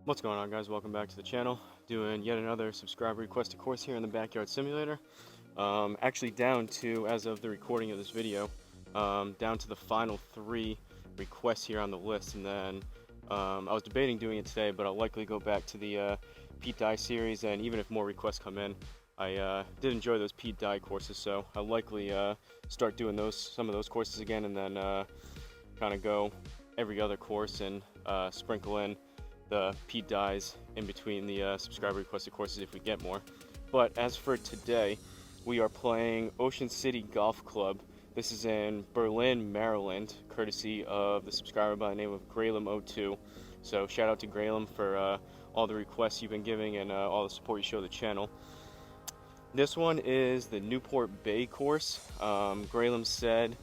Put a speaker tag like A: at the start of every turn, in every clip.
A: What's going on, guys? Welcome back to the channel. Doing yet another subscriber requested course here in the Backyard Simulator. Actually down to, as of the recording of this video, down to the final 3 requests here on the list. And then I was debating doing it today, but I'll likely go back to the Pete Dye series. And even if more requests come in, I did enjoy those Pete Dye courses, so I'll likely start doing some of those courses again, and then kind of go every other course and sprinkle in the Pete Dyes in between the subscriber requested courses if we get more. But as for today, we are playing Ocean City Golf Club. This is in Berlin, Maryland, courtesy of the subscriber by the name of Graylam02. So shout out to Graylam for all the requests you've been giving and all the support you show the channel. This one is the Newport Bay course. Graylam said,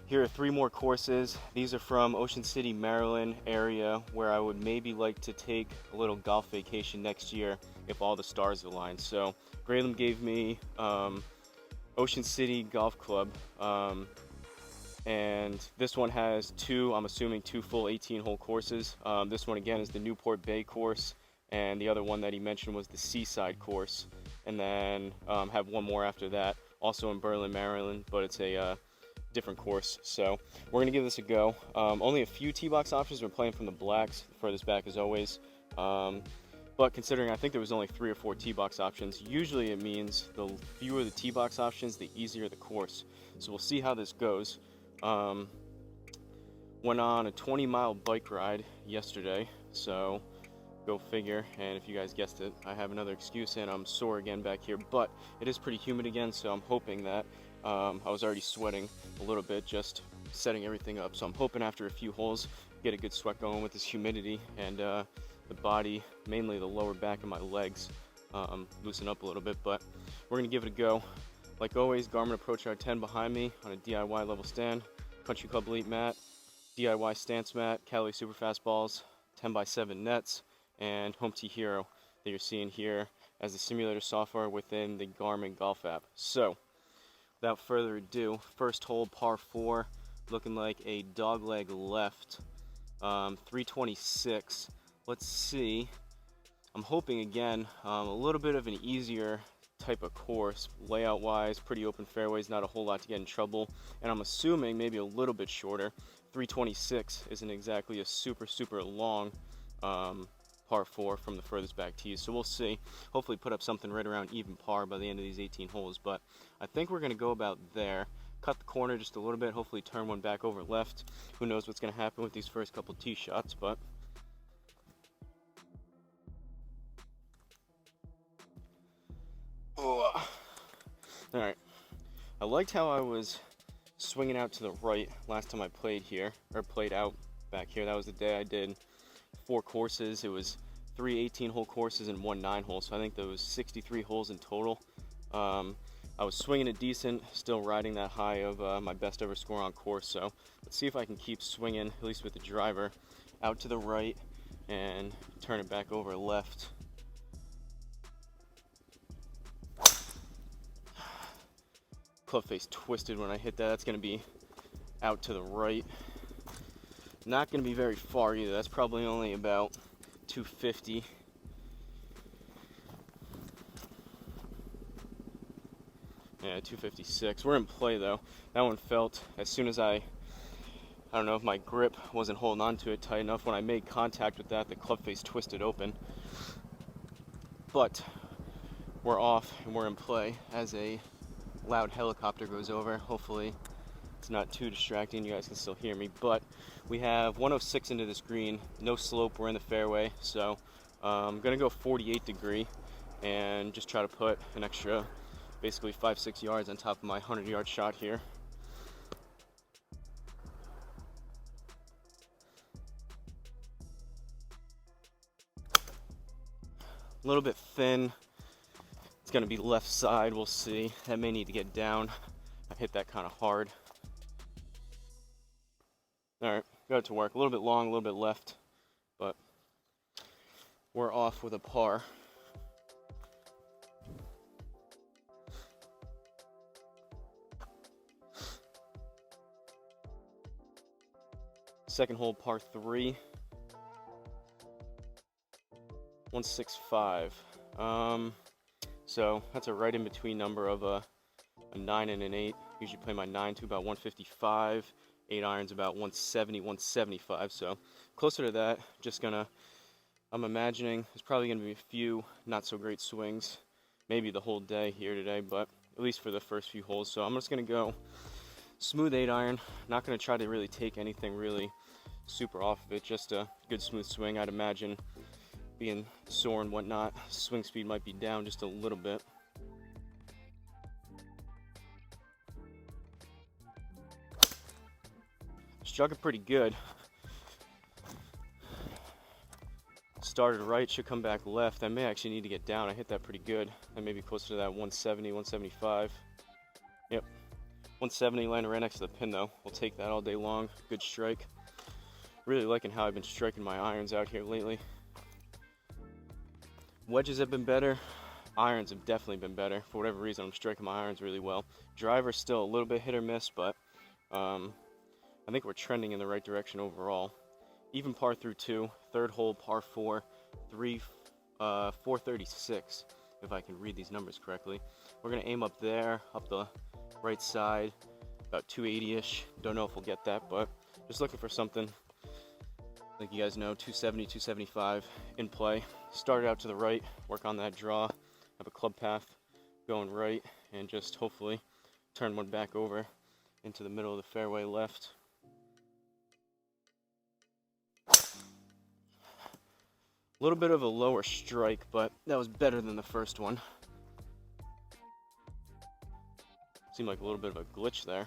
A: here are 3 more courses. These are from Ocean City, Maryland area, where I would maybe like to take a little golf vacation next year if all the stars align. So Graylam gave me Ocean City Golf Club, and this one has 2, I'm assuming 2 full 18-hole courses. This one again is the Newport Bay course, and the other one that he mentioned was the Seaside course. And then have one more after that, also in Berlin, Maryland, but it's a different course. So we're gonna give this a go. Only a few tee box options. We're playing from the blacks, furthest back as always, but considering I think there was only 3 or 4 tee box options, usually it means the fewer the tee box options, the easier the course. So we'll see how this goes. Went on a 20-mile bike ride yesterday, so go figure. And if you guys guessed it, I have another excuse and I'm sore again back here, but it is pretty humid again, so I'm hoping that I was already sweating a little bit just setting everything up, so I'm hoping after a few holes get a good sweat going with this humidity, and the body, mainly the lower back and my legs, loosen up a little bit. But we're gonna give it a go. Like always, Garmin Approach R10 behind me on a DIY level stand, Country Club Elite mat, DIY stance mat, Cali Super Fast balls, 10x7 nets, and Home Tee Hero that you're seeing here as the simulator software within the Garmin Golf app. So without further ado, first hole, par 4, looking like a dogleg left, 326. Let's see. I'm hoping again a little bit of an easier type of course, layout wise, pretty open fairways, not a whole lot to get in trouble, and I'm assuming maybe a little bit shorter. 326 isn't exactly a super long par 4 from the furthest back tees, so we'll see. Hopefully put up something right around even par by the end of these 18 holes, but I think we're going to go about there. Cut the corner just a little bit, hopefully turn one back over left. Who knows what's going to happen with these first couple tee shots, but alright. I liked how I was swinging out to the right last time I played here, or played out back here. That was the day I did 4 courses. It was 3 18-hole courses and 1 9-hole, so I think there was 63 holes in total. I was swinging it decent, still riding that high of my best ever score on course, so let's see if I can keep swinging, at least with the driver, out to the right and turn it back over left. Club face twisted when I hit that. That's going to be out to the right. Not going to be very far either. That's probably only about 250. Yeah, 256. We're in play though. That one felt, as soon as I don't know if my grip wasn't holding on to it tight enough, when I made contact with that, the club face twisted open. But we're off and we're in play as a loud helicopter goes over. Hopefully it's not too distracting, you guys can still hear me, but we have 106 into this green, no slope, we're in the fairway, so I'm gonna go 48 degree and just try to put an extra basically 5-6 yards on top of my 100-yard shot here. A little bit thin. It's gonna be left side, we'll see. That may need to get down. I hit that kind of hard. Alright, got it to work. A little bit long, a little bit left, but we're off with a par. Second hole, par 3. 165. So that's a right in between number of a 9 and an 8. Usually play my 9 to about 155. 8 irons about 170, 175. So closer to that. I'm imagining there's probably gonna be a few not so great swings, maybe the whole day here today, but at least for the first few holes. So I'm just gonna go smooth 8 iron. Not gonna try to really take anything really super off of it. Just a good smooth swing. I'd imagine being sore and whatnot, swing speed might be down just a little bit. Struck it pretty good. Started right, should come back left. I may actually need to get down. I hit that pretty good. I may be closer to that 170, 175. Yep, 170, landed right next to the pin though. We'll take that all day long. Good strike. Really liking how I've been striking my irons out here lately. Wedges have been better. Irons have definitely been better. For whatever reason, I'm striking my irons really well. Driver's still a little bit hit or miss, but I think we're trending in the right direction overall. Even par through 2, third hole, par 4, 436, if I can read these numbers correctly. We're gonna aim up there, up the right side, about 280-ish. Don't know if we'll get that, but just looking for something, like you guys know, 270, 275 in play. Started out to the right, work on that draw, have a club path going right, and just hopefully turn one back over into the middle of the fairway left. A little bit of a lower strike, but that was better than the first one. Seemed like a little bit of a glitch there.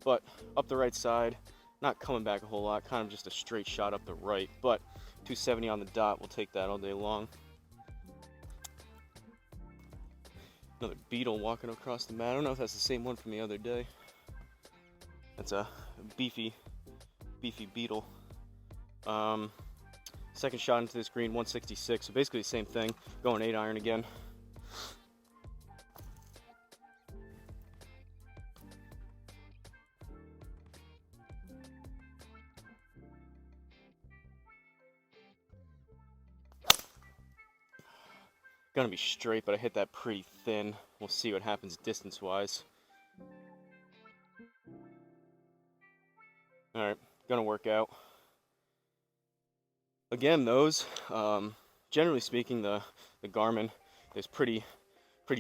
A: But up the right side, not coming back a whole lot, kind of just a straight shot up the right, but 270 on the dot, we'll take that all day long. Another beetle walking across the mat. I don't know if that's the same one from the other day. That's a beefy beetle. Second shot into this green, 166, so basically the same thing, going 8 iron again. Gonna be straight, but I hit that pretty thin. We'll see what happens distance-wise. Alright, gonna work out. Again, those, generally speaking, the Garmin is pretty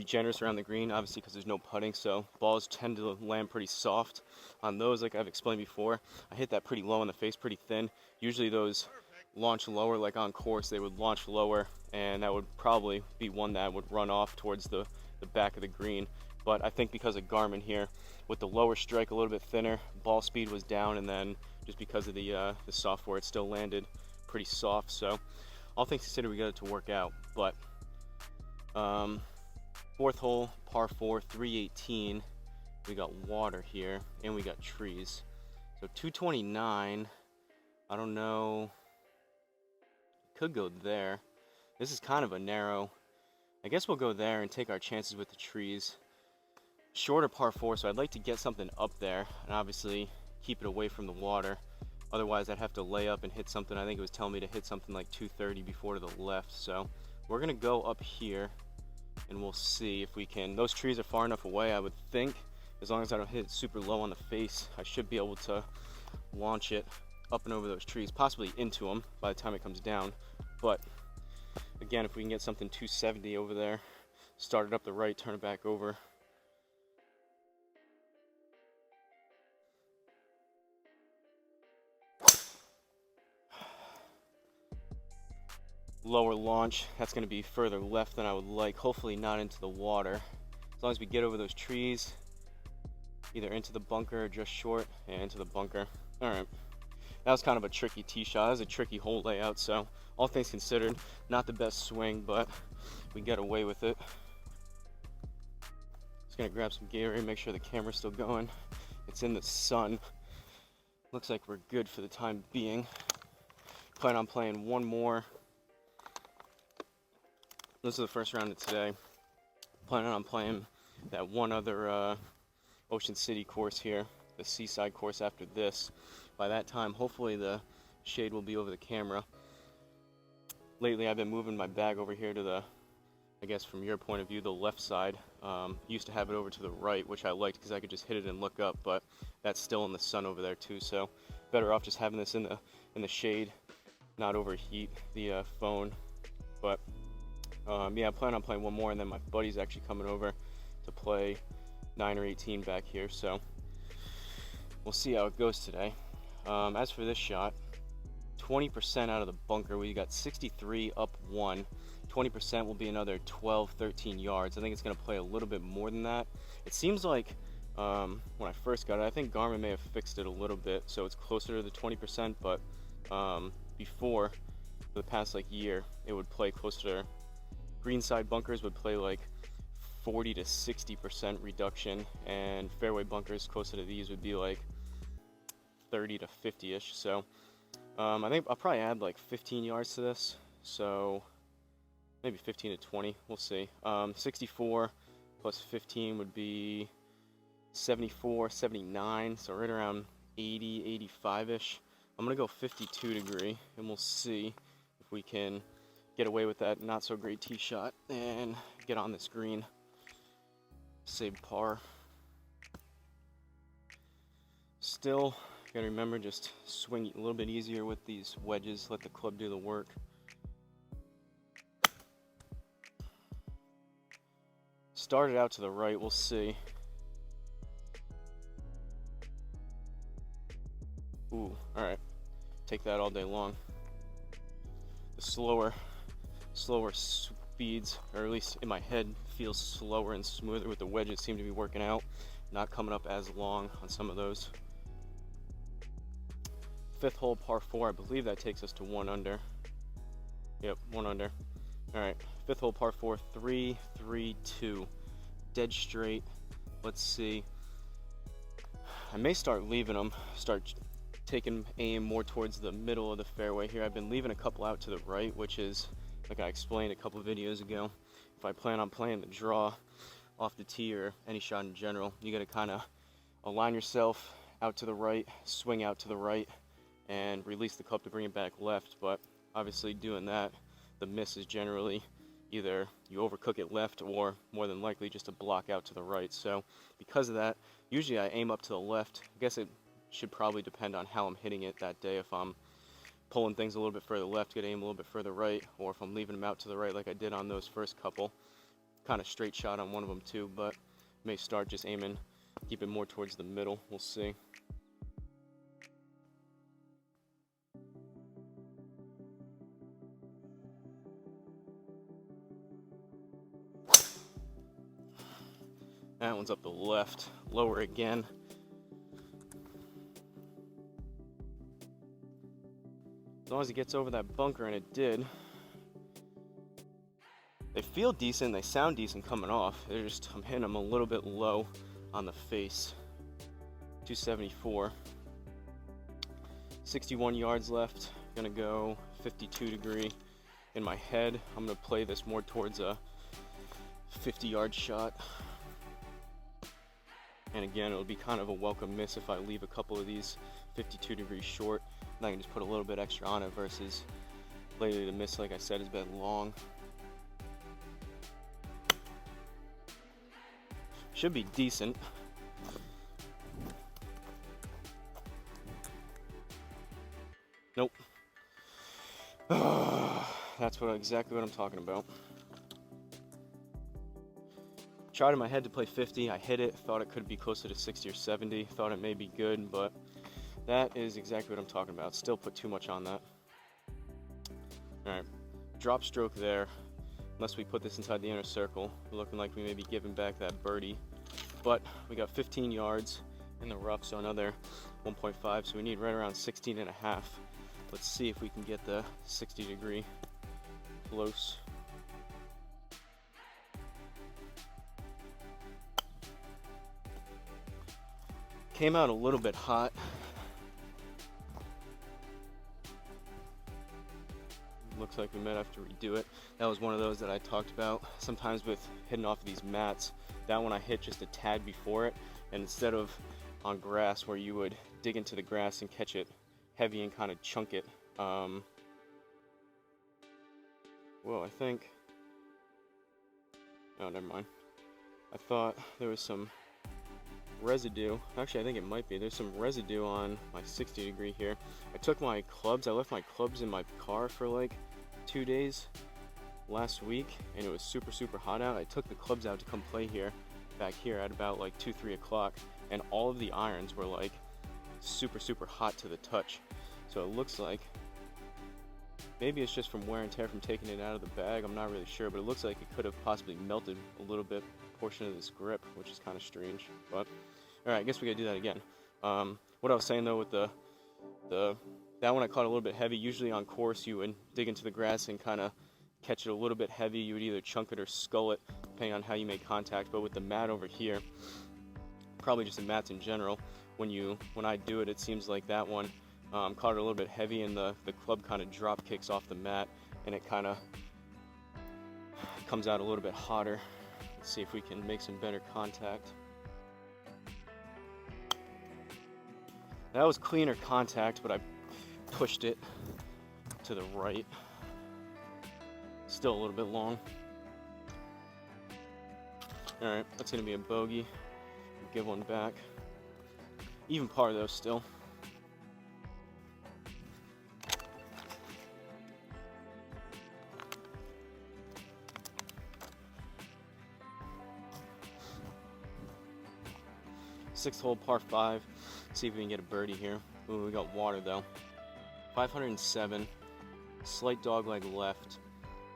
A: generous around the green, obviously because there's no putting, so balls tend to land pretty soft. On those, like I've explained before, I hit that pretty low in the face, pretty thin. Usually those launch lower, like on course, they would launch lower, and that would probably be one that would run off towards the back of the green. But I think because of Garmin here, with the lower strike a little bit thinner, ball speed was down, and then just because of the software, it still landed pretty soft. So all things considered, we got it to work out. But fourth hole, par 4, 318. We got water here, and we got trees. So 229. I don't know. Could go there. This is kind of a narrow. I guess we'll go there and take our chances with the trees. Shorter par 4, so I'd like to get something up there, and obviously keep it away from the water. Otherwise, I'd have to lay up and hit something. I think it was telling me to hit something like 230 before to the left. So we're gonna go up here, and we'll see if we can. Those trees are far enough away, I would think. As long as I don't hit it super low on the face, I should be able to launch it up and over those trees, possibly into them by the time it comes down. But again, if we can get something 270 over there, start it up the right, turn it back over. Lower launch, that's going to be further left than I would like, hopefully not into the water. As long as we get over those trees, either into the bunker or just short, and into the bunker. Alright, that was kind of a tricky tee shot. That was a tricky hole layout, so all things considered, not the best swing, but we get away with it. Just gonna grab some Gatorade, make sure the camera's still going. It's in the sun. Looks like we're good for the time being. Plan on playing one more. This is the first round of today. Planning on playing that one other Ocean City course here, the Seaside course after this. By that time, hopefully the shade will be over the camera. lately I've been moving my bag over here to the, I guess from your point of view, the left side. Used to have it over to the right, which I liked because I could just hit it and look up, but that's still in the sun over there too, so better off just having this in the shade, not overheat the phone. But yeah, I plan on playing one more, and then my buddy's actually coming over to play 9 or 18 back here, so we'll see how it goes today. As for this shot, 20% out of the bunker. We got 63 up 1. 20% will be another 12, 13 yards. I think it's going to play a little bit more than that. It seems like when I first got it, I think Garmin may have fixed it a little bit, so it's closer to the 20%, but before, for the past like year, it would play closer to, greenside bunkers would play like 40 to 60% reduction, and fairway bunkers closer to these would be like 30 to 50-ish. So I think I'll probably add like 15 yards to this, so maybe 15 to 20, we'll see. 64 plus 15 would be 74, 79, so right around 80, 85-ish. I'm gonna go 52 degree, and we'll see if we can get away with that not so great tee shot and get on this green, save par. Still gotta remember, just swing a little bit easier with these wedges, let the club do the work. Started out to the right, we'll see. Ooh, alright. Take that all day long. The slower speeds, or at least in my head, feels slower and smoother with the wedges, seem to be working out. Not coming up as long on some of those. 5th hole, par 4, I believe that takes us to 1 under. Yep, 1 under. Alright, 5th hole, par 4, 3, 3, 2. Dead straight. Let's see. I may start leaving them, start taking aim more towards the middle of the fairway here. I've been leaving a couple out to the right, which is, like I explained a couple videos ago, if I plan on playing the draw off the tee or any shot in general, you gotta kind of align yourself out to the right, swing out to the right, and release the club to bring it back left. But obviously doing that, the miss is generally either you overcook it left or more than likely just a block out to the right. So because of that, usually I aim up to the left. I guess it should probably depend on how I'm hitting it that day. If I'm pulling things a little bit further left, get aim a little bit further right, or if I'm leaving them out to the right like I did on those first couple. Kind of straight shot on one of them too, but may start just aiming, keep it more towards the middle. We'll see. That one's up the left, lower again. As long as it gets over that bunker, and it did. They feel decent, they sound decent coming off. They're just, I'm hitting them a little bit low on the face. 274. 61 yards left. Gonna go 52 degree. In my head, I'm gonna play this more towards a 50-yard shot. And again, it'll be kind of a welcome miss if I leave a couple of these 52 degrees short. And I can just put a little bit extra on it, versus lately the miss, like I said, has been long. Should be decent. Nope. That's exactly what I'm talking about. Tried in my head to play 50. I hit it. Thought it could be closer to 60 or 70. Thought it may be good, but that is exactly what I'm talking about. Still put too much on that. Alright. Drop stroke there. Unless we put this inside the inner circle. Looking like we may be giving back that birdie. But we got 15 yards in the rough, so another 1.5. So we need right around 16 and a half. Let's see if we can get the 60 degree close. Came out a little bit hot. Looks like we might have to redo it. That was one of those that I talked about. Sometimes with hitting off these mats, that one I hit just a tad before it, and instead of on grass where you would dig into the grass and catch it heavy and kind of chunk it, Whoa, I think, oh, never mind. I thought there was some residue. Actually, I think it might be. There's some residue on my 60 degree here. I took my clubs, I left my clubs in my car for like 2 days last week, and it was super hot out. I took the clubs out to come play here, back here at about like 2-3 o'clock, and all of the irons were like super hot to the touch. So it looks like maybe it's just from wear and tear from taking it out of the bag. I'm not really sure, but it looks like it could have possibly melted a little bit, portion of this grip, which is kind of strange. But all right, I guess we gotta do that again. What I was saying though with that one, I caught a little bit heavy. Usually on course you would dig into the grass and kind of catch it a little bit heavy. You would either chunk it or scull it, depending on how you make contact. But with the mat over here, probably just the mats in general, when I do it, it seems like that one caught it a little bit heavy, and the club kind of drop kicks off the mat, and it kind of comes out a little bit hotter. Let's see if we can make some better contact. That was cleaner contact, but I pushed it to the right. Still a little bit long. All right, that's gonna be a bogey. Give one back. Even par though, still. Sixth hole, par 5. See if we can get a birdie here. Ooh, we got water though. 507. Slight dogleg left.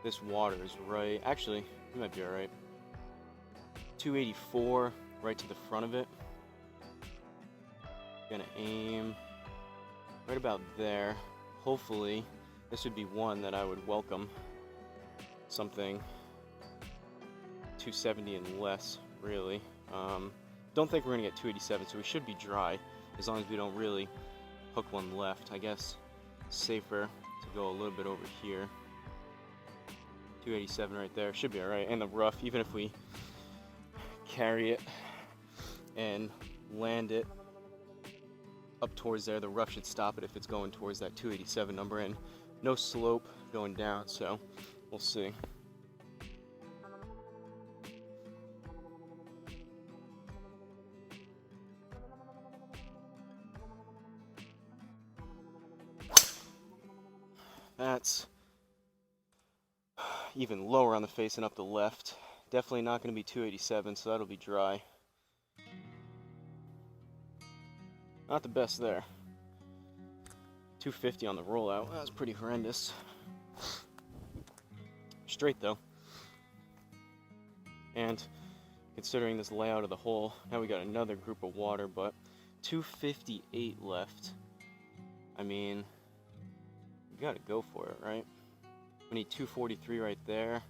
A: This water is right. Actually, we might be all right. 284, right to the front of it. Gonna aim right about there. Hopefully, this would be one that I would welcome. Something 270 and less, really. Don't think we're gonna get 287, so we should be dry as long as we don't really hook one left. I guess safer to go a little bit over here. 287 right there, should be all right. And the rough, even if we carry it and land it up towards there, the rough should stop it if it's going towards that 287 number, and no slope going down, so we'll see. That's even lower on the face and up the left. Definitely not going to be 287, so that'll be dry. Not the best there. 250 on the rollout. That was pretty horrendous. Straight though. And considering this layout of the hole, now we got another group of water, but 258 left. I mean, you gotta go for it, right? We need 243 right there.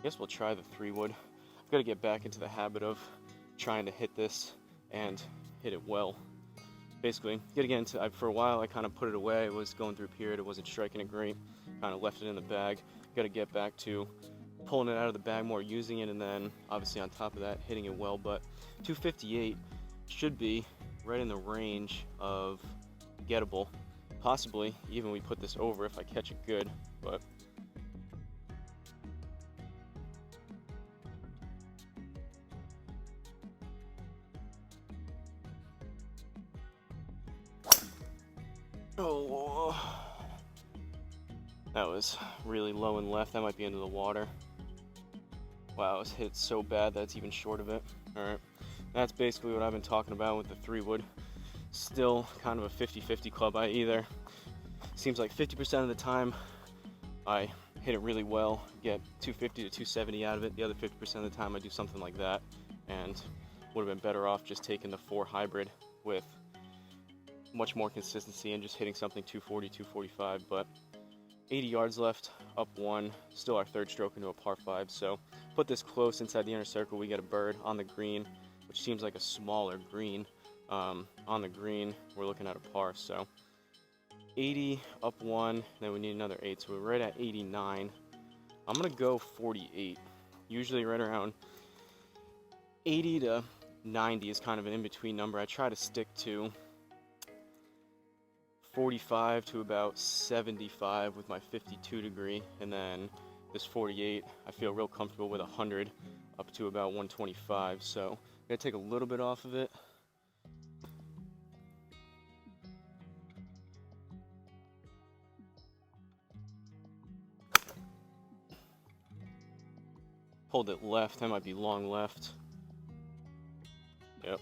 A: Guess we'll try the 3-wood. I've got to get back into the habit of trying to hit this and hit it well. Basically, gotta get into. For a while, I kind of put it away. It was going through a period. It wasn't striking it great. Kind of left it in the bag. Got to get back to pulling it out of the bag more, using it, and then obviously on top of that, hitting it well. But 258 should be right in the range of gettable. Possibly even we put this over if I catch it good, but oh, that was really low and left. That might be into the water. Wow, it was hit so bad that's even short of it. Alright, that's basically what I've been talking about with the 3-wood. Still kind of a 50-50 club. I either, seems like 50% of the time I hit it really well, get 250 to 270 out of it. The other 50% of the time I do something like that, and would have been better off just taking the 4 hybrid with much more consistency and just hitting something 240, 245. But 80 yards left, up 1, still our 3rd stroke into a par 5. So put this close inside the inner circle, we get a bird on the green, which seems like a smaller green. On the green, we're looking at a par. So 80, up 1, then we need another 8, so we're right at 89. I'm gonna go 48. Usually right around 80 to 90 is kind of an in-between number. I try to stick to 45 to about 75 with my 52 degree, and then this 48 I feel real comfortable with 100 up to about 125. So I'm gonna take a little bit off of it. Hold it left, I might be long left. Yep.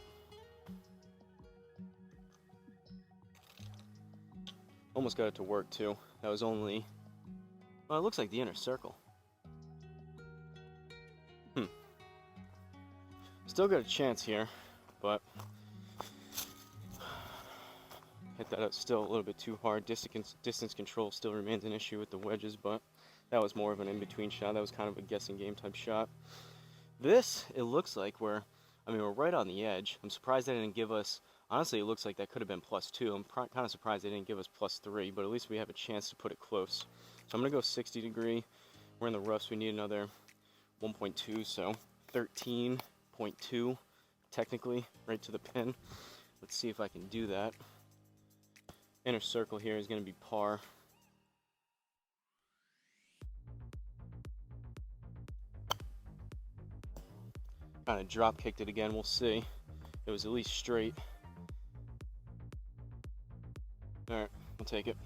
A: Almost got it to work too. That was only, well, it looks like the inner circle. Still got a chance here, but hit that up still a little bit too hard. Distance control still remains an issue with the wedges, but that was more of an in-between shot. That was kind of a guessing game type shot. This, it looks like we're right on the edge. I'm surprised they didn't give us, honestly, it looks like that could have been +2. I'm kind of surprised they didn't give us +3, but at least we have a chance to put it close. So I'm going to go 60 degree. We're in the roughs. We need another 1.2, so 13.2 technically, right to the pin. Let's see if I can do that. Inner circle here is going to be par. Kind of drop kicked it again, we'll see. It was at least straight. Alright, we'll take it.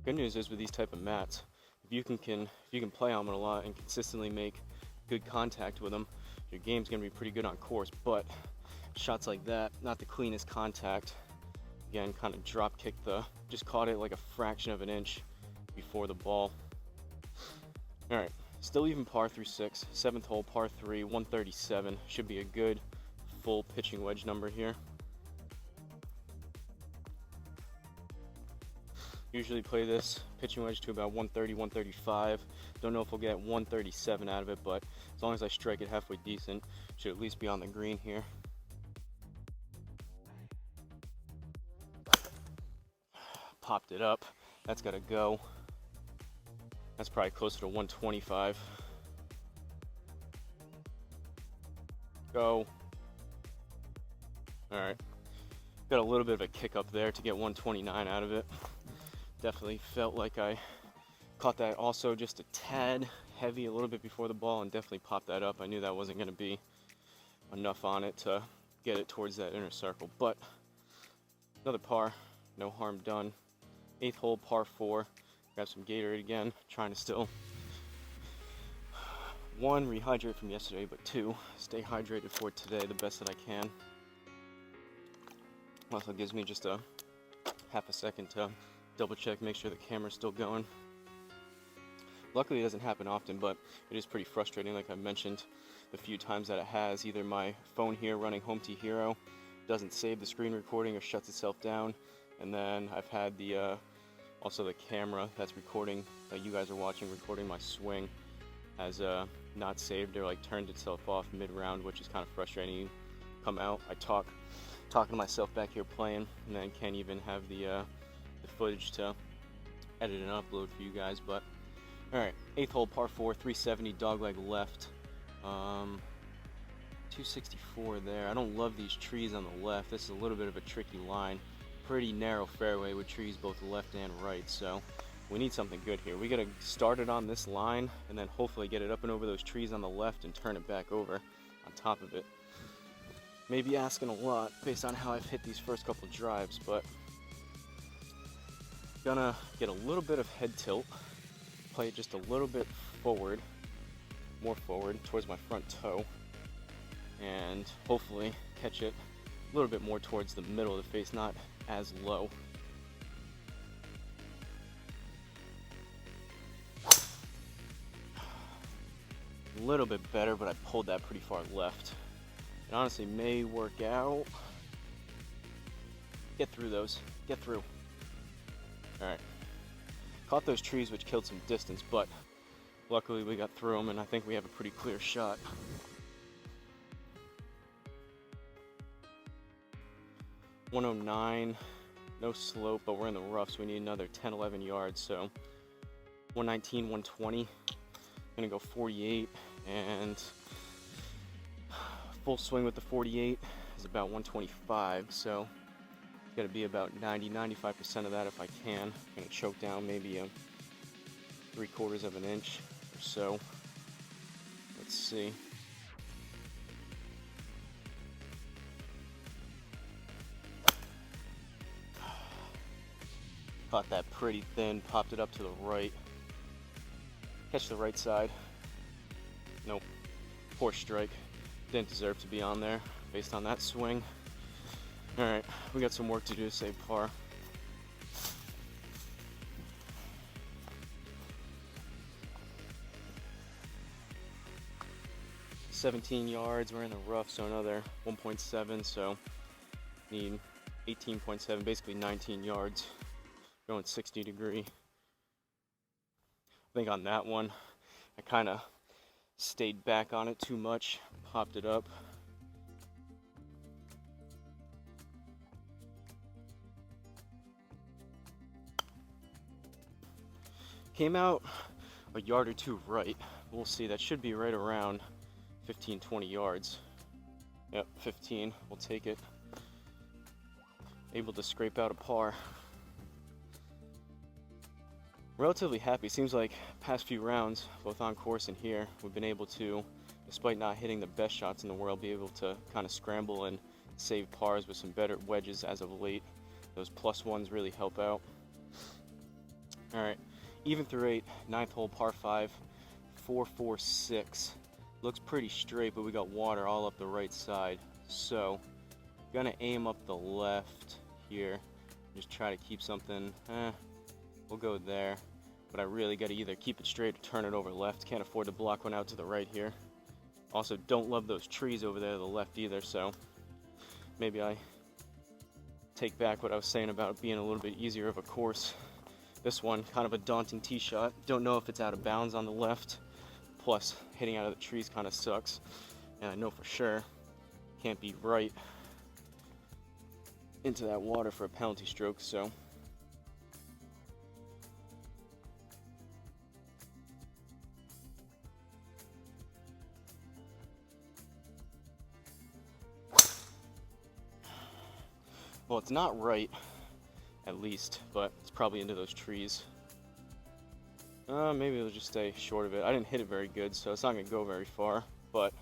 A: Good news is with these type of mats, if you can play on them a lot and consistently make good contact with them, your game's gonna be pretty good on course. But shots like that, not the cleanest contact. Again, kind of drop kicked just caught it like a fraction of an inch before the ball. All right, still even par through 6. 7th hole, par 3, 137. Should be a good full pitching wedge number here. Usually play this pitching wedge to about 130, 135. Don't know if we'll get 137 out of it, but as long as I strike it halfway decent, should at least be on the green here. Popped it up. That's got to go. That's probably closer to 125. Go. All right. Got a little bit of a kick up there to get 129 out of it. Definitely felt like I caught that also just a tad heavy a little bit before the ball and definitely popped that up. I knew that wasn't going to be enough on it to get it towards that inner circle, but another par, no harm done. 8th hole, par 4. Grab some Gatorade again, trying to still, 1, rehydrate from yesterday, but 2, stay hydrated for today the best that I can. Also gives me just a half a second to double check, make sure the camera's still going. Luckily it doesn't happen often, but it is pretty frustrating, like I mentioned the few times that it has. Either my phone here running Home T Hero doesn't save the screen recording or shuts itself down, and then I've had the also the camera that's recording, that you guys are watching, recording my swing, has not saved or like turned itself off mid-round, which is kind of frustrating. You come out, I talking to myself back here playing, and then can't even have the footage to edit and upload for you guys. But all right, 8th hole, par 4, 370, dogleg left, 264 there. I don't love these trees on the left. This is a little bit of a tricky line. Pretty narrow fairway with trees both left and right, so we need something good here. We gotta start it on this line and then hopefully get it up and over those trees on the left and turn it back over on top of it. Maybe asking a lot based on how I've hit these first couple drives, but gonna get a little bit of head tilt, play it just a little bit forward, more forward towards my front toe, and hopefully catch it a little bit more towards the middle of the face, not as low. A little bit better, but I pulled that pretty far left. It honestly may work out. Get through those. Get through. Alright. Caught those trees, which killed some distance, but luckily we got through them, and I think we have a pretty clear shot. .109, no slope, but we're in the rough, so we need another 10-11 yards, so 119, 120. Gonna go 48, and full swing with the 48 is about 125, so gotta be about 90-95% of that if I can. Gonna choke down maybe a 3/4 of an inch or so. Let's see. Caught that pretty thin, popped it up to the right. Catch the right side. Nope. Poor strike. Didn't deserve to be on there based on that swing. Alright, we got some work to do to save par. $17 yards, we're in the rough, so another 1.7, so need 18.7, basically 19 yards. Going 60 degree. I think on that one, I kind of stayed back on it too much, popped it up. Came out a yard or two right. We'll see, that should be right around 15-20 yards. Yep, 15, we'll take it. Able to scrape out a par. Relatively happy. Seems like past few rounds, both on course and here, we've been able to, despite not hitting the best shots in the world, be able to kind of scramble and save pars with some better wedges as of late. Those +1s really help out. Alright, even through 8, 9th hole, par 5, 4-4-6. Looks pretty straight, but we got water all up the right side. So, gonna aim up the left here. Just try to keep something, we'll go there. But I really got to either keep it straight or turn it over left. Can't afford to block one out to the right here. Also, don't love those trees over there to the left either, so maybe I take back what I was saying about it being a little bit easier of a course. This one, kind of a daunting tee shot. Don't know if it's out of bounds on the left. Plus, hitting out of the trees kind of sucks. And I know for sure can't be right into that water for a penalty stroke, so well, it's not right, at least, but it's probably into those trees. Maybe it'll just stay short of it. I didn't hit it very good, so it's not going to go very far, but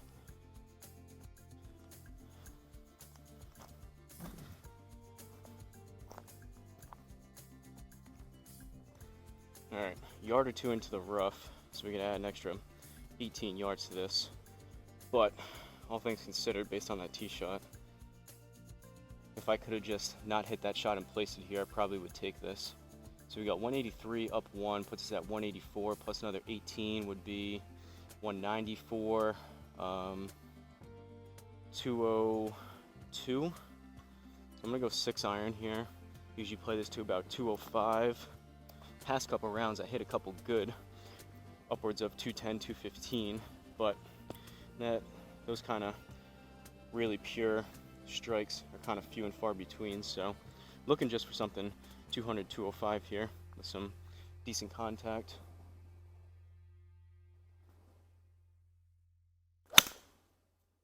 A: alright, yard or two into the rough, so we can add an extra 18 yards to this. But, all things considered, based on that tee shot, if I could have just not hit that shot and placed it here, I probably would take this. So we got 183 up 1, puts us at 184, plus another 18 would be 194, 202. So I'm gonna go 6-iron here. Usually play this to about 205. Past couple rounds, I hit a couple good, upwards of 210, 215, but those kind of really pure strikes are kind of few and far between, so looking just for something 200, 205 here with some decent contact.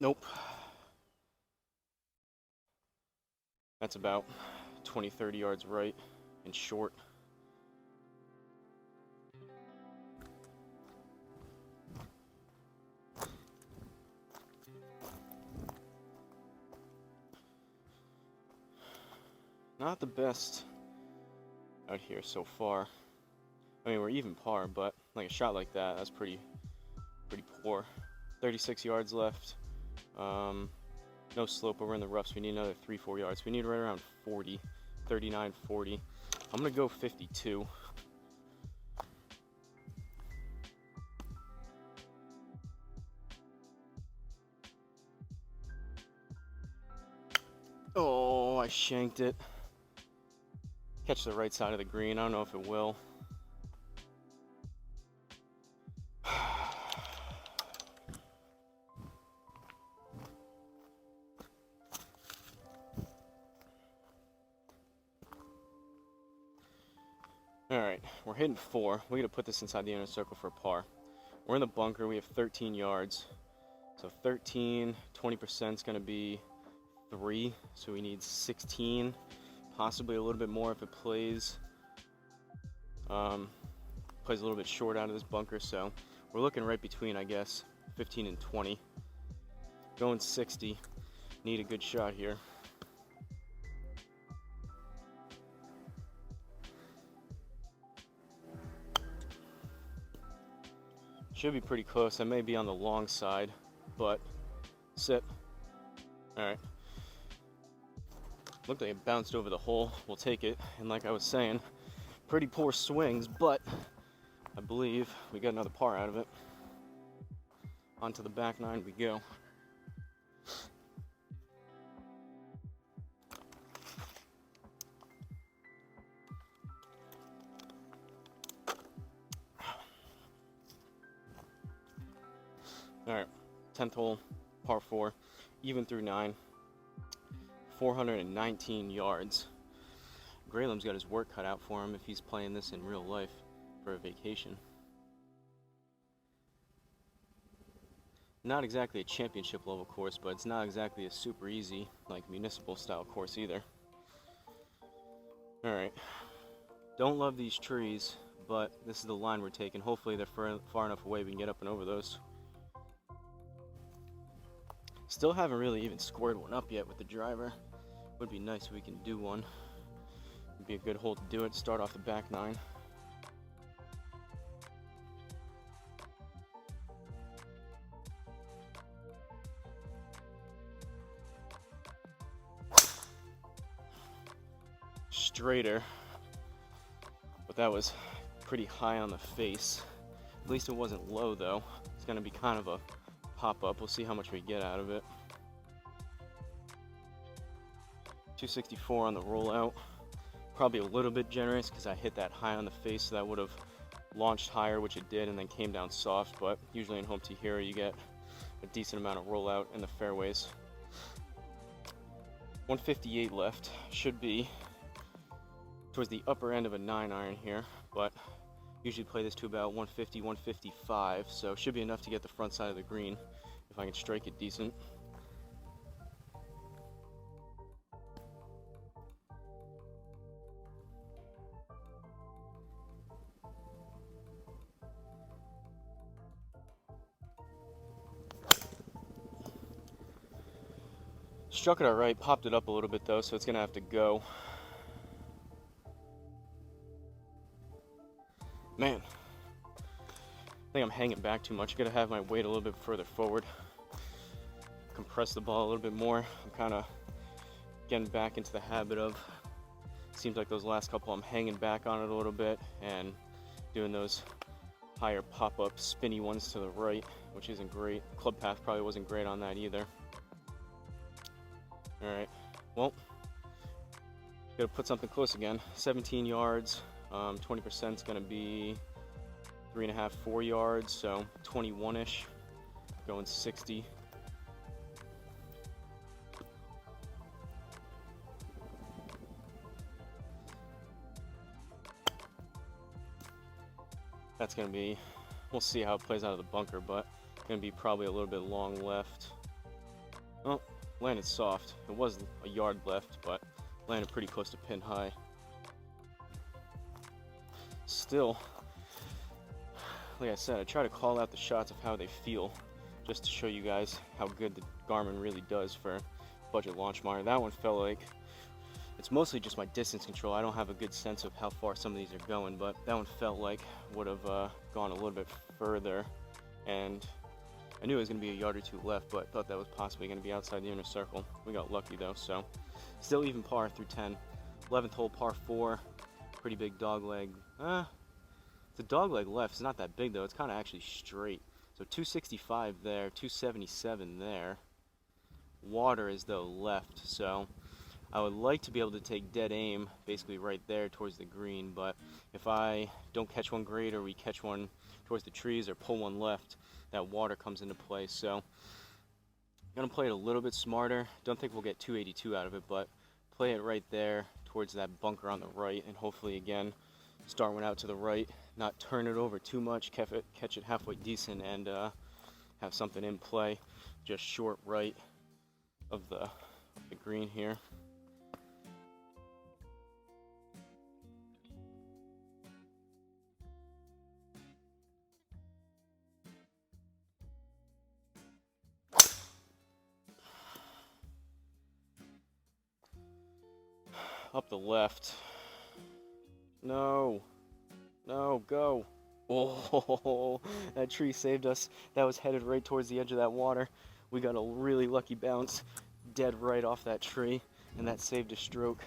A: Nope. That's about 20, 30 yards right and short. Not the best out here so far. I mean, we're even par, but like a shot like that, that's pretty poor. 36 yards left. No slope over in the roughs. We need another 3-4 yards. We need right around 40, 39, 40. I'm gonna go 52. Oh, I shanked it. Catch the right side of the green. I don't know if it will. Alright, we're hitting 4. We're going to put this inside the inner circle for a par. We're in the bunker. We have 13 yards. So 13, 20% is going to be 3. So we need 16, possibly a little bit more if it plays. Plays a little bit short out of this bunker. So we're looking right between, I guess, 15 and 20. Going 60. Need a good shot here. Should be pretty close. I may be on the long side, but sit. Alright. Looked like it bounced over the hole. We'll take it. And like I was saying, pretty poor swings, but I believe we got another par out of it. Onto the back nine we go. Alright, 10th hole, par 4, even through 9, 419 yards. Graham's got his work cut out for him if he's playing this in real life for a vacation. Not exactly a championship level course, but it's not exactly a super easy, like municipal style course either. Alright, don't love these trees, but this is the line we're taking. Hopefully they're far enough away we can get up and over those. Still haven't really even squared one up yet with the driver. Would be nice if we can do one. Would be a good hole to do it. Start off the back nine. Straighter, but that was pretty high on the face. At least it wasn't low though. It's gonna be kind of a pop-up. We'll see how much we get out of it. 264 on the rollout. Probably a little bit generous because I hit that high on the face, so that would have launched higher, which it did, and then came down soft. But usually in Home Tee Hero you get a decent amount of rollout in the fairways. 158 left. Should be towards the upper end of a 9-iron here, but usually play this to about 150, 155, so should be enough to get the front side of the green if I can strike it decent. Struck it alright, popped it up a little bit though, so it's gonna have to go. Man, I think I'm hanging back too much. I gotta have my weight a little bit further forward. Compress the ball a little bit more. I'm kind of getting back into the habit of, seems like those last couple I'm hanging back on it a little bit and doing those higher pop-up spinny ones to the right, which isn't great. Club path probably wasn't great on that either. Alright, well, gotta put something close again. 17 yards. 20% is going to be 3.5, 4 yards, so 21-ish, going 60. That's going to be, we'll see how it plays out of the bunker, but going to be probably a little bit long left. Oh, landed soft. It was a yard left, but landed pretty close to pin high. Still, like I said, I try to call out the shots of how they feel, just to show you guys how good the Garmin really does for budget launch monitor. That one felt like, it's mostly just my distance control. I don't have a good sense of how far some of these are going, but that one felt like would have gone a little bit further, and I knew it was going to be a yard or two left, but thought that was possibly going to be outside the inner circle. We got lucky though, so still even par through 10. 11th hole, par 4. Pretty big dog leg. It's a dog leg left. It's not that big though. It's kind of actually straight. So 265 there, 277 there. Water is though left, so I would like to be able to take dead aim basically right there towards the green, but if I don't catch one great, or we catch one towards the trees, or pull one left, that water comes into play. So I'm gonna play it a little bit smarter. Don't think we'll get 282 out of it, but play it right there towards that bunker on the right, and hopefully again start one out to the right, not turn it over too much, catch it halfway decent, and have something in play just short right of the green here. Up the left. No, go. Oh, that tree saved us. That was headed right towards the edge of that water. We got a really lucky bounce, dead right off that tree, and that saved a stroke.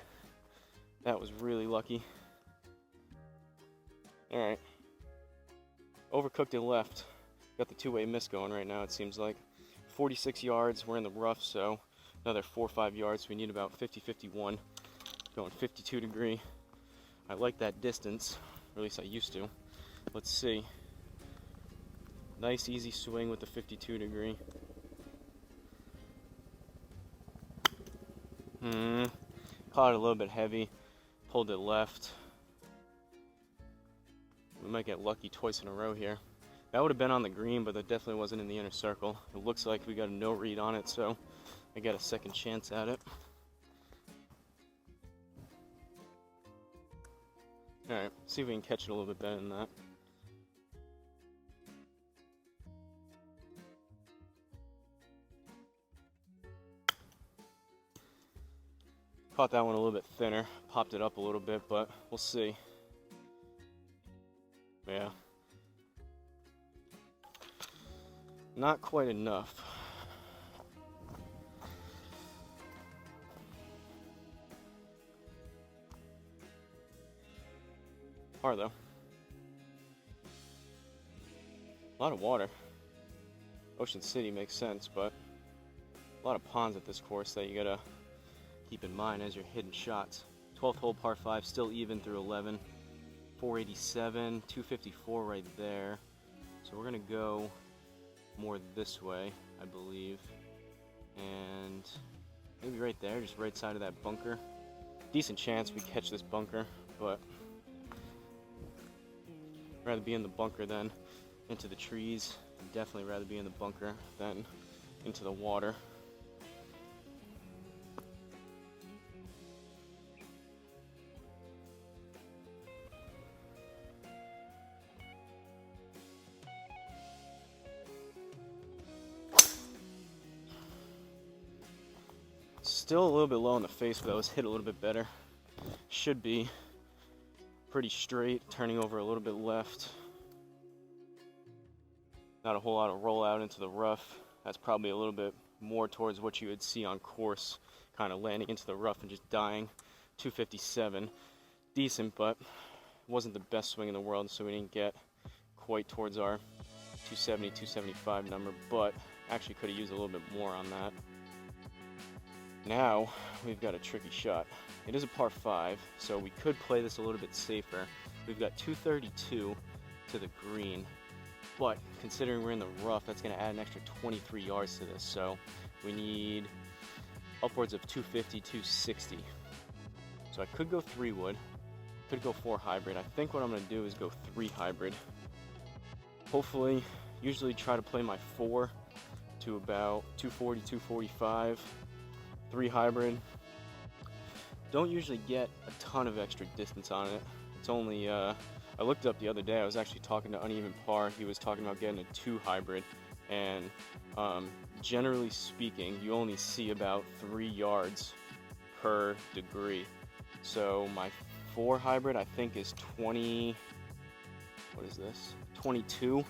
A: That was really lucky. All right. Overcooked and left. Got the two-way miss going right now, it seems like. 46 yards, we're in the rough, so another 4 or 5 yards. We need about 50-51. Going 52 degree. I like that distance, or at least I used to. Let's see. Nice easy swing with the 52 degree. Caught it a little bit heavy. Pulled it left. We might get lucky twice in a row here. That would have been on the green, but that definitely wasn't in the inner circle. It looks like we got a no read on it, so I got a second chance at it. Alright, see if we can catch it a little bit better than that. Caught that one a little bit thinner, popped it up a little bit, but we'll see. Yeah. Not quite enough. Par though. A lot of water. Ocean City makes sense, but a lot of ponds at this course that you gotta keep in mind as you're hitting shots. 12th hole par 5, still even through 11. 487, 254 right there. So we're gonna go more this way, I believe. And maybe right there, just right side of that bunker. Decent chance we catch this bunker, but I'd rather be in the bunker than into the trees. I'd definitely rather be in the bunker than into the water. Still a little bit low in the face, but that was hit a little bit better. Should be pretty straight, turning over a little bit left. Not a whole lot of rollout into the rough. That's probably a little bit more towards what you would see on course, kind of landing into the rough and just dying. 257, decent, but wasn't the best swing in the world, so we didn't get quite towards our 270, 275 number, but actually could have used a little bit more on that. Now we've got a tricky shot. It is a par 5, so we could play this a little bit safer. We've got 232 to the green, but considering we're in the rough, that's going to add an extra 23 yards to this, so we need upwards of 250, 260. So I could go 3 wood, could go 4 hybrid. I think what I'm going to do is go 3 hybrid. Hopefully, usually try to play my 4 to about 240, 245. 3 hybrid. Don't usually get a ton of extra distance on it. It's only, I looked it up the other day. I was actually talking to Uneven Par. He was talking about getting a 2 hybrid, and generally speaking, you only see about 3 yards per degree. So my 4 hybrid, I think, is 20. What is this? 22,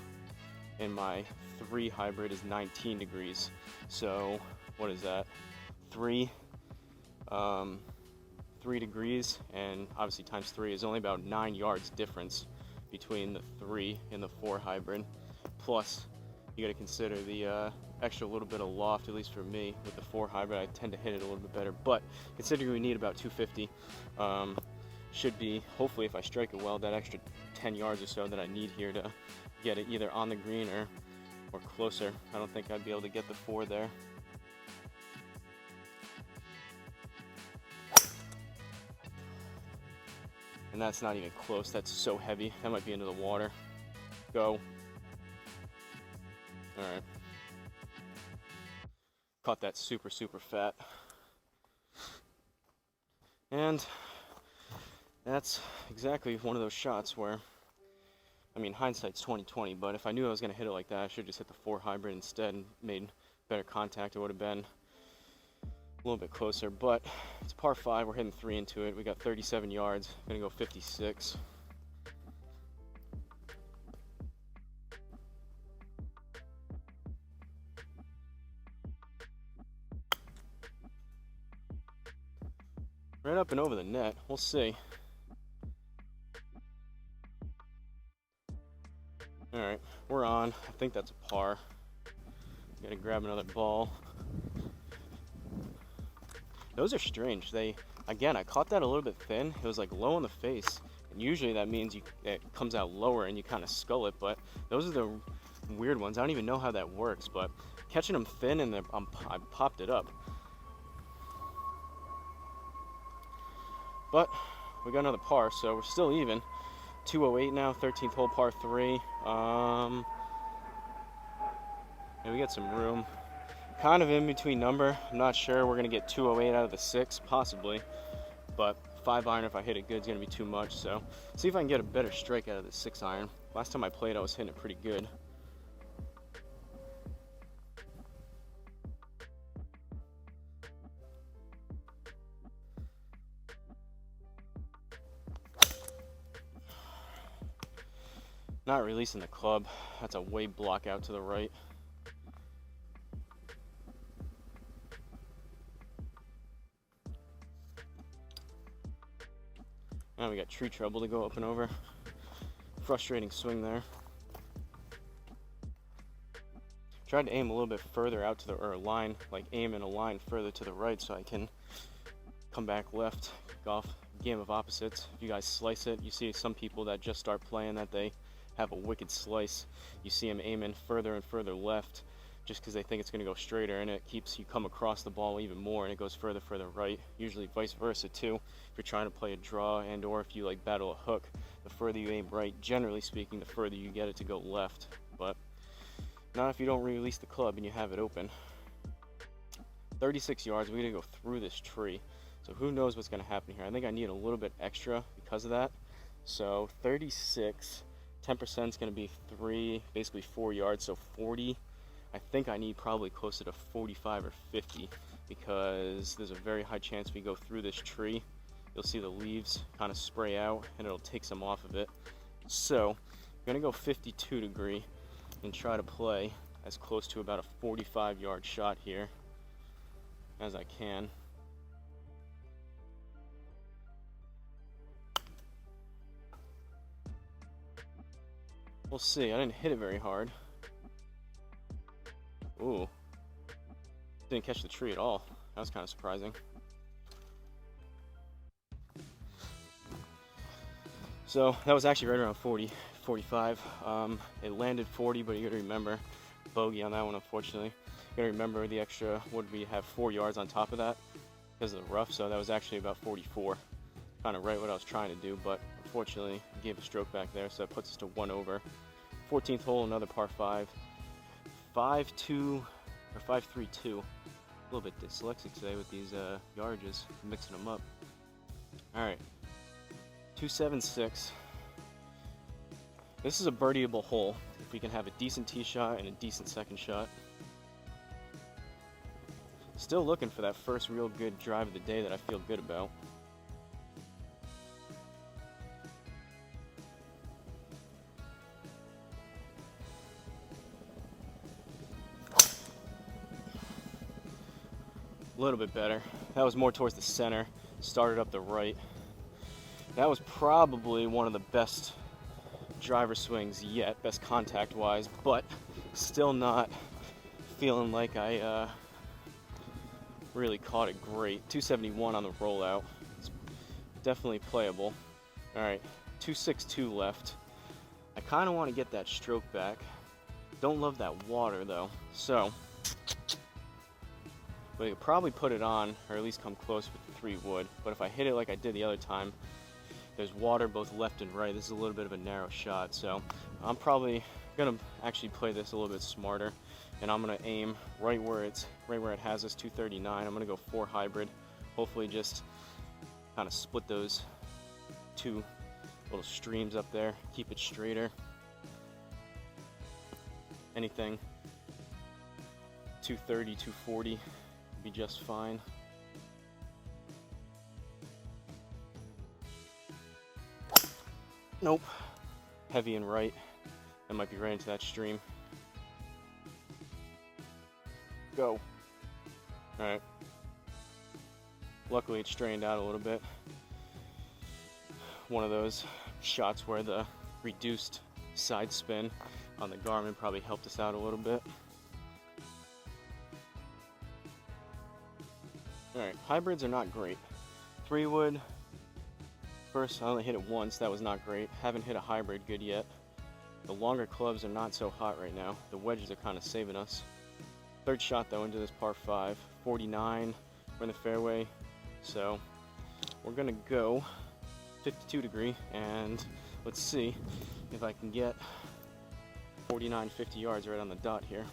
A: and my 3 hybrid is 19 degrees. So what is that? 3 degrees, and obviously times 3 is only about 9 yards difference between the 3 and the 4 hybrid. Plus, you got to consider the extra little bit of loft, at least for me, with the 4 hybrid. I tend to hit it a little bit better, but considering we need about 250, should be, hopefully if I strike it well, that extra 10 yards or so that I need here to get it either on the green or closer. I don't think I'd be able to get the 4 there. And that's not even close. That's so heavy. That might be into the water. Go. Alright. Caught that super, super fat. And that's exactly one of those shots where, I mean, hindsight's 20/20, but if I knew I was going to hit it like that, I should have just hit the 4 hybrid instead and made better contact. It would have been a little bit closer, but it's par 5. We're hitting 3 into it. We got 37 yards. Going to go 56. Right up and over the net. We'll see. Alright, we're on. I think that's a par. Gotta grab another ball. Those are strange. Again, I caught that a little bit thin. It was like low in the face. And usually that means it comes out lower and you kind of scull it, but those are the weird ones. I don't even know how that works, but catching them thin and I popped it up. But we got another par, so we're still even. 208 now, 13th hole, par 3. And we got some room. Kind of in between number. I'm not sure. We're going to get 208 out of the 6, possibly. But 5 iron, if I hit it good, is going to be too much. So, see if I can get a better strike out of the 6 iron. Last time I played, I was hitting it pretty good. Not releasing the club. That's a way block out to the right. Now we got tree trouble to go up and over. Frustrating swing there. Tried to aim a little bit further out to the line, like aim in a line further to the right so I can come back left. Golf game of opposites. If you guys slice it, you see some people that just start playing that they have a wicked slice. You see them aiming further and further left just because they think it's going to go straighter, and it keeps you come across the ball even more and it goes further right. Usually vice versa too. If you're trying to play a draw and or if you like battle a hook, the further you aim right, generally speaking, the further you get it to go left. But not if you don't release the club and you have it open. 36 yards. We're going to go through this tree. So who knows what's going to happen here. I think I need a little bit extra because of that. So 36, 10% is going to be 3, basically 4 yards, so 40. I think I need probably closer to 45 or 50 because there's a very high chance we go through this tree. You'll see the leaves kind of spray out and it'll take some off of it. So I'm going to go 52 degree and try to play as close to about a 45-yard shot here as I can. We'll see. I didn't hit it very hard. Ooh. Didn't catch the tree at all. That was kind of surprising. So that was actually right around 40, 45. It landed 40, but you gotta remember, bogey on that one, unfortunately. You gotta remember the extra, would we have 4 yards on top of that because of the rough, so that was actually about 44. Kind of right what I was trying to do, but unfortunately gave a stroke back there, so that puts us to 1 over. 14th hole, another par 5. 5-2 or 5-3-2. A little bit dyslexic today with these yardages, mixing them up. Alright, 276. This is a birdieable hole if we can have a decent tee shot and a decent second shot. Still looking for that first real good drive of the day that I feel good about. A little bit better. That was more towards the center, started up the right. That was probably one of the best driver swings yet, best contact wise, but still not feeling like I really caught it great. 271 on the rollout. It's definitely playable. Alright, 262 left. I kind of want to get that stroke back. Don't love that water though, so but I could probably put it on, or at least come close with the 3 wood. But if I hit it like I did the other time, there's water both left and right. This is a little bit of a narrow shot, so I'm probably gonna actually play this a little bit smarter, and I'm gonna aim right where it has us, 239. I'm gonna go 4 hybrid. Hopefully just kind of split those two little streams up there, keep it straighter. Anything 230, 240 would be just fine. Nope. Heavy and right. That might be right into that stream. Go. Alright. Luckily it strained out a little bit. One of those shots where the reduced side spin on the Garmin probably helped us out a little bit. Alright, hybrids are not great. 3-wood, first I only hit it once, that was not great. Haven't hit a hybrid good yet. The longer clubs are not so hot right now. The wedges are kind of saving us. Third shot though into this par 5, 49, we're in the fairway. So we're gonna go 52 degree, and let's see if I can get 49, 50 yards right on the dot here.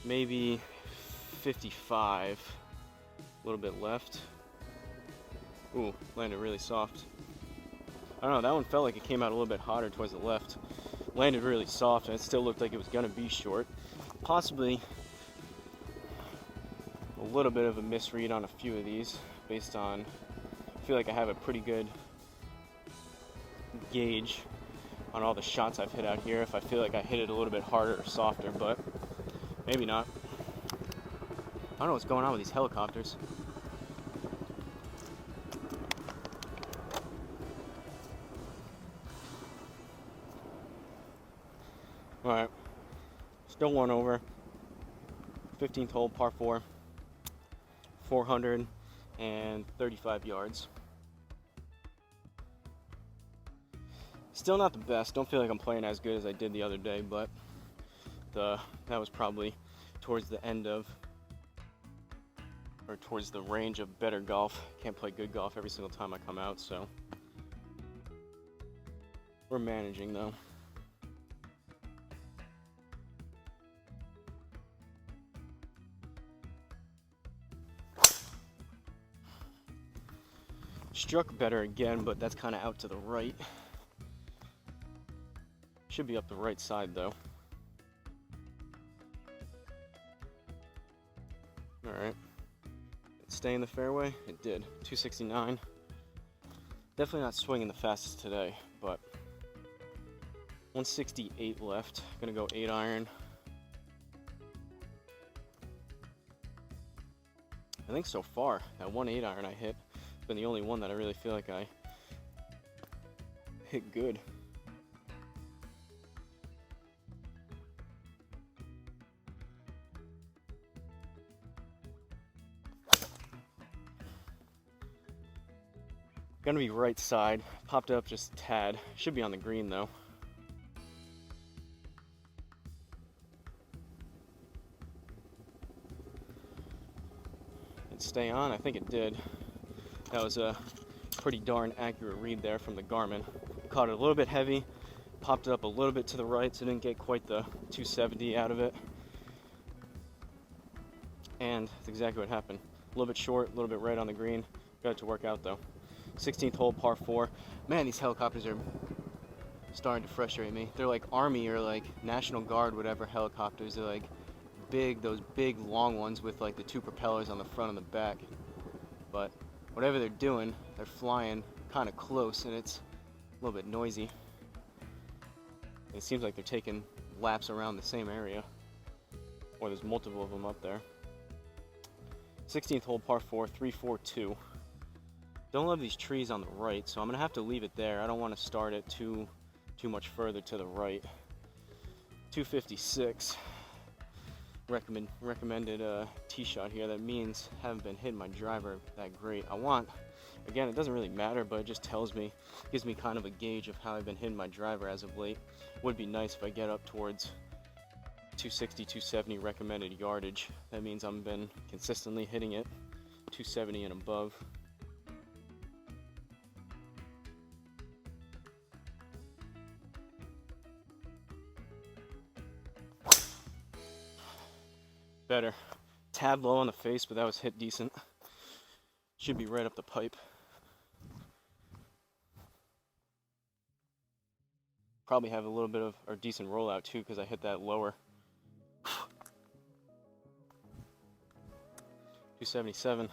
A: Maybe 55, a little bit left. Ooh, landed really soft. I don't know, that one felt like it came out a little bit hotter towards the left. Landed really soft, and it still looked like it was gonna be short. Possibly a little bit of a misread on a few of these based on, I feel like I have a pretty good gauge on all the shots I've hit out here if I feel like I hit it a little bit harder or softer, but maybe not. I don't know what's going on with these helicopters. Alright, still one over. 15th hole, par 4. 435 yards. Still not the best. Don't feel like I'm playing as good as I did the other day, but that was probably towards the end of, or towards the range of better golf. Can't play good golf every single time I come out, so we're managing though. Struck better again, but that's kind of out to the right. Should be up the right side though. Alright. Stay in the fairway? It did. 269. Definitely not swinging the fastest today, but 168 left. Gonna go 8 iron. I think so far, that 1 8-iron I hit has been the only one that I really feel like I hit good. Gonna be right side, popped up just a tad. Should be on the green though. Did it stay on? I think it did. That was a pretty darn accurate read there from the Garmin. Caught it a little bit heavy, popped it up a little bit to the right, so didn't get quite the 270 out of it. And that's exactly what happened. A little bit short, a little bit right on the green. Got it to work out though. 16th hole, par 4. Man, these helicopters are starting to frustrate me. They're like Army or like National Guard, whatever helicopters. They're like big, those big long ones with like the 2 propellers on the front and the back. But whatever they're doing, they're flying kind of close and it's a little bit noisy. It seems like they're taking laps around the same area, or there's multiple of them up there. 16th hole, par 4, 342. Don't love these trees on the right, so I'm gonna have to leave it there. I don't want to start it too much further to the right. 256. Recommended tee shot here. That means haven't been hitting my driver that great. Again, it doesn't really matter, but it just gives me kind of a gauge of how I've been hitting my driver as of late. Would be nice if I get up towards 260, 270 recommended yardage. That means I've been consistently hitting it 270 and above. Better. Tad low on the face, but that was hit decent. Should be right up the pipe. Probably have a little bit of, or decent rollout too, because I hit that lower. 277.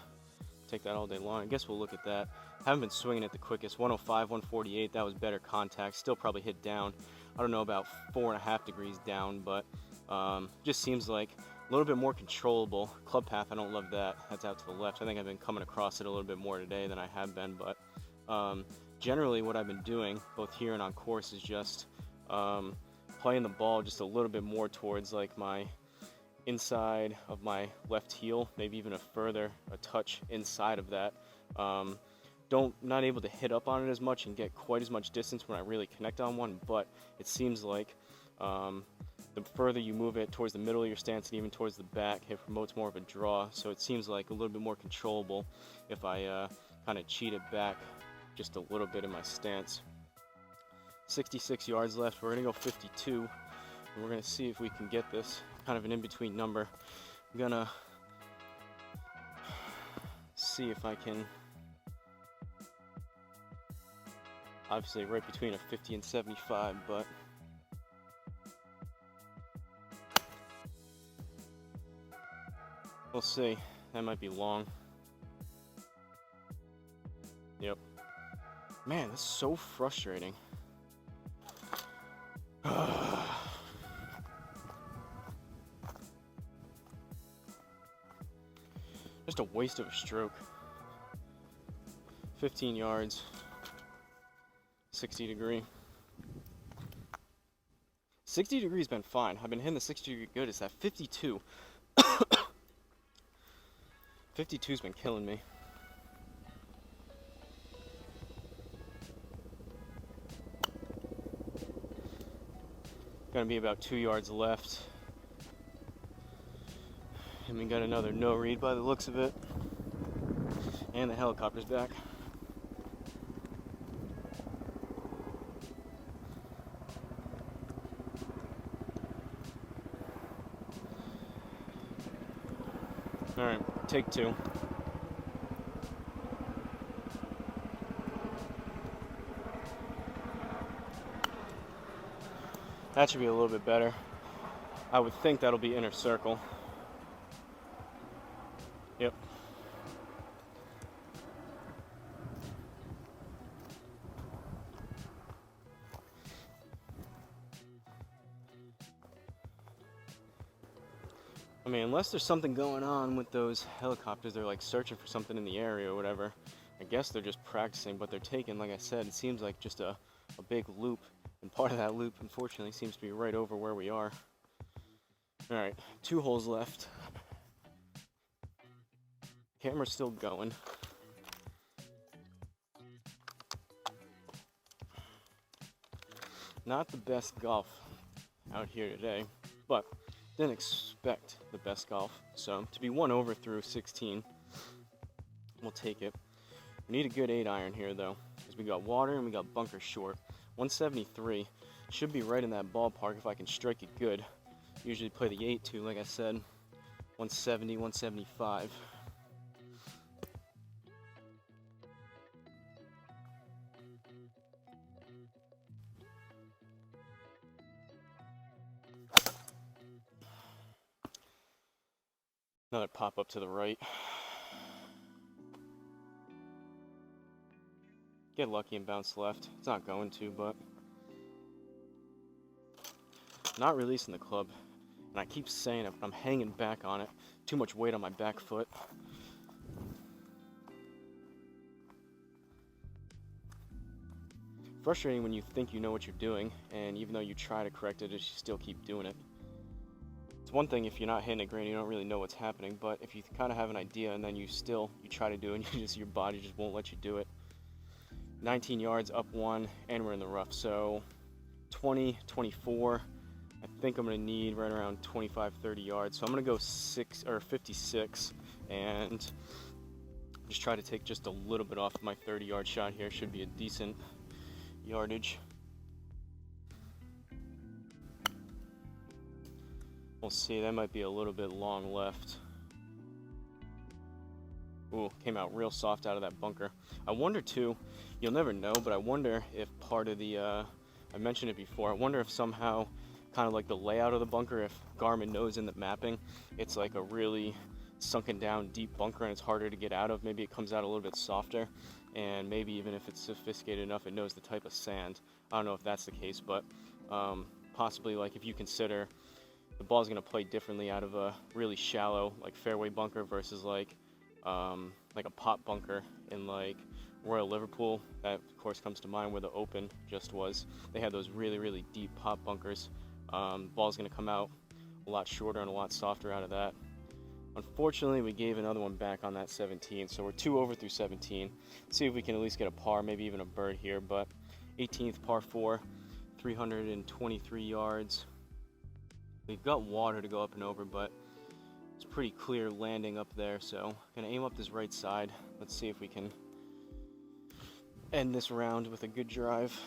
A: Take that all day long. I guess we'll look at that. Haven't been swinging it the quickest. 105, 148. That was better contact. Still probably hit down. I don't know, about 4.5 degrees down, but just seems like a little bit more controllable. Club path, I don't love that. That's out to the left. I think I've been coming across it a little bit more today than I have been, but generally what I've been doing, both here and on course, is just playing the ball just a little bit more towards like my inside of my left heel, maybe even a touch inside of that. Not able to hit up on it as much and get quite as much distance when I really connect on one, but it seems like the further you move it towards the middle of your stance and even towards the back, it promotes more of a draw. So it seems like a little bit more controllable if I kind of cheat it back just a little bit in my stance. 66 yards left. We're gonna go 52, and we're gonna see if we can get this kind of an in-between number. I'm gonna see if I can, obviously right between a 50 and 75, but we'll see. That might be long. Yep. Man, that's so frustrating. Just a waste of a stroke. 15 yards, 60 degree. 60 degrees been fine. I've been hitting the 60 degree good. It's that 52. 52's been killing me. Gonna be about 2 yards left. And we got another no read by the looks of it. And the helicopter's back. Alright, take two. That should be a little bit better. I would think that'll be inner circle. Yep. I mean, unless there's something going on with those helicopters, they're like searching for something in the area or whatever. I guess they're just practicing, but they're taking, like I said, it seems like just a big loop. And part of that loop, unfortunately, seems to be right over where we are. Alright, 2 holes left. Camera's still going. Not the best golf out here today, but didn't expect the best golf. So to be 1 over through 16, we'll take it. We need a good 8 iron here though, because we got water and we got bunker short. 173 should be right in that ballpark if I can strike it good. Usually play the 8 too, like I said. 170, 175. Another pop up to the right. Get lucky and bounce left. It's not going to, but not releasing the club. And I keep saying it, but I'm hanging back on it. Too much weight on my back foot. Frustrating when you think you know what you're doing, and even though you try to correct it, you still keep doing it. It's one thing if you're not hitting it great, you don't really know what's happening, but if you kind of have an idea and then you try to do it, and your body just won't let you do it. 19 yards, up 1, and we're in the rough. So 20, 24, I think I'm going to need right around 25-30 yards. So I'm going to go 56 and just try to take just a little bit off my 30-yard shot here. Should be a decent yardage. We'll see. That might be a little bit long left. Ooh, came out real soft out of that bunker. I wonder too, you'll never know, but I wonder if part of the, I mentioned it before, I wonder if somehow kind of like the layout of the bunker, if Garmin knows in the mapping, it's like a really sunken down deep bunker and it's harder to get out of. Maybe it comes out a little bit softer, and maybe even if it's sophisticated enough, it knows the type of sand. I don't know if that's the case, but possibly, like, if you consider the ball's going to play differently out of a really shallow like fairway bunker versus like a pot bunker in like Royal Liverpool. That of course comes to mind where the Open just was. They had those really deep pot bunkers. Ball's going to come out a lot shorter and a lot softer out of that. Unfortunately, we gave another one back on that 17, so we're 2 over through 17. Let's see if we can at least get a par, maybe even a bird here. But 18th par 4, 323 yards. We've got water to go up and over, but it's pretty clear landing up there, so gonna aim up this right side. Let's see if we can end this round with a good drive.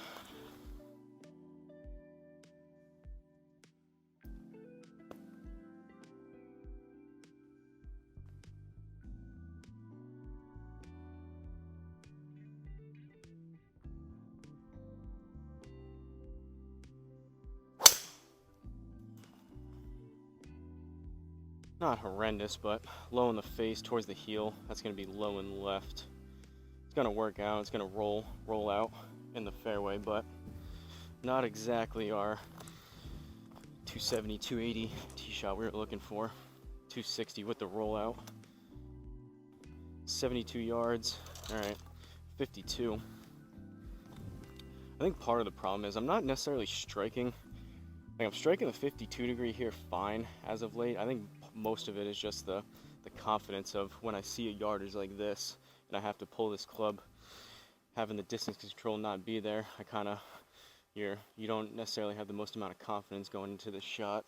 A: Not horrendous, but low in the face towards the heel. That's going to be low and left. It's going to work out. It's going to roll out in the fairway, but not exactly our 270, 280 tee shot we were looking for. 260 with the rollout. 72 yards. All right, 52. I think part of the problem is I'm not necessarily striking. Like, I'm striking the 52 degree here fine as of late. I think most of it is just the confidence of when I see a yardage like this and I have to pull this club, having the distance control not be there, I kind of, you don't necessarily have the most amount of confidence going into this shot.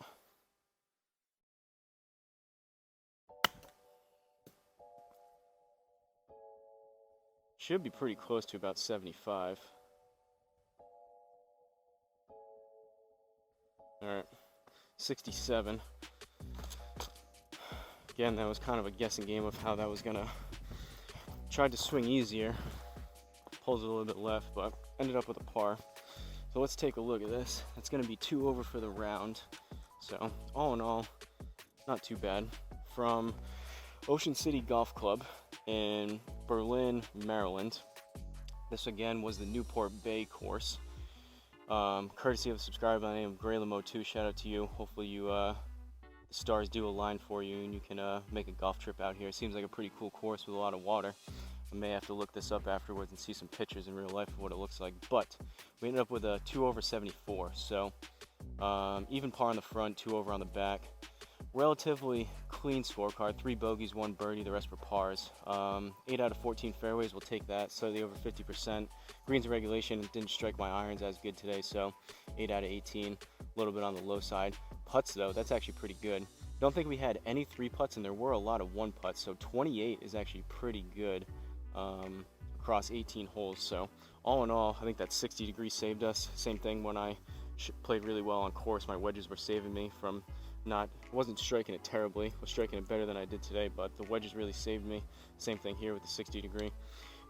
A: Should be pretty close to about 75. All right, 67. Again, that was kind of a guessing game of how that was gonna. Tried to swing easier, pulls it a little bit left, but ended up with a par. So let's take a look at this. It's gonna be 2 over for the round. So all in all, not too bad. From Ocean City Golf Club in Berlin, Maryland. This again was the Newport Bay course. Courtesy of a subscriber by the name of Graylam02. Shout out to you. Hopefully you the stars do align for you and you can make a golf trip out here. It seems like a pretty cool course with a lot of water. I may have to look this up afterwards and see some pictures in real life of what it looks like. But we ended up with a 2 over 74. So even par on the front, 2 over on the back. Relatively clean scorecard. 3 bogeys, 1 birdie, the rest were pars. 8 out of 14 fairways, we'll take that. Slightly over 50%. Greens and regulation, didn't strike my irons as good today, so 8 out of 18. A little bit on the low side. Putts though, that's actually pretty good. Don't think we had any 3 putts, and there were a lot of 1 putts, so 28 is actually pretty good across 18 holes. So all in all, I think that 60 degrees saved us. Same thing when I played really well on course. My wedges were saving me from wasn't striking it terribly, was striking it better than I did today, but the wedges really saved me. Same thing here with the 60 degree.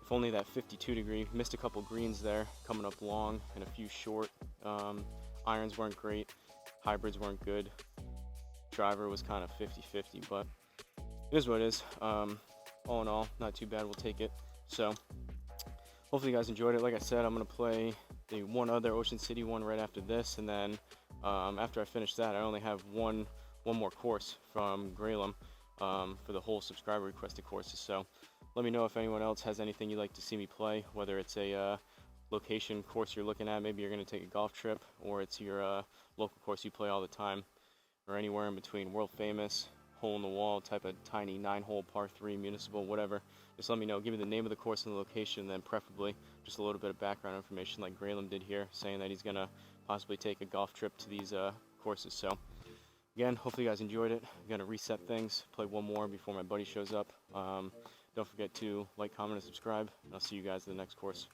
A: If only that 52 degree, missed a couple greens there, coming up long and a few short. Irons weren't great, hybrids weren't good. Driver was kind of 50-50, but it is what it is. All in all, not too bad, we'll take it. So hopefully you guys enjoyed it. Like I said, I'm gonna play the one other Ocean City one right after this, and then after I finish that, I only have one more course from Graylam for the whole subscriber requested courses. So let me know if anyone else has anything you'd like to see me play, whether it's a location course you're looking at, maybe you're going to take a golf trip, or it's your local course you play all the time, or anywhere in between, world famous, hole in the wall type of tiny 9-hole par 3 municipal, whatever. Just let me know. Give me the name of the course and the location, and then preferably just a little bit of background information like Graylam did here, saying that he's going to possibly take a golf trip to these courses. So again, hopefully you guys enjoyed it. I'm gonna reset things, play one more before my buddy shows up. Don't forget to like, comment, and subscribe. I'll see you guys in the next course.